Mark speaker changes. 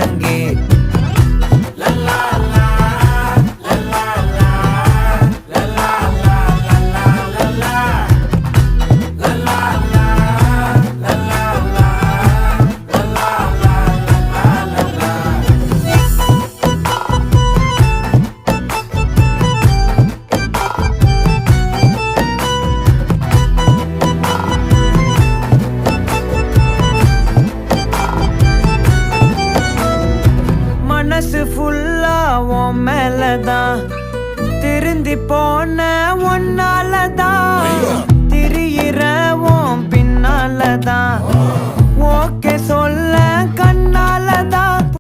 Speaker 1: முழங்கே மனசு ஃபுல்லா உன் மேலதான் திருந்தி போன ஒன்னாலதான் திரியிற உன் பின்னாலதான் ஓகே சொல்ல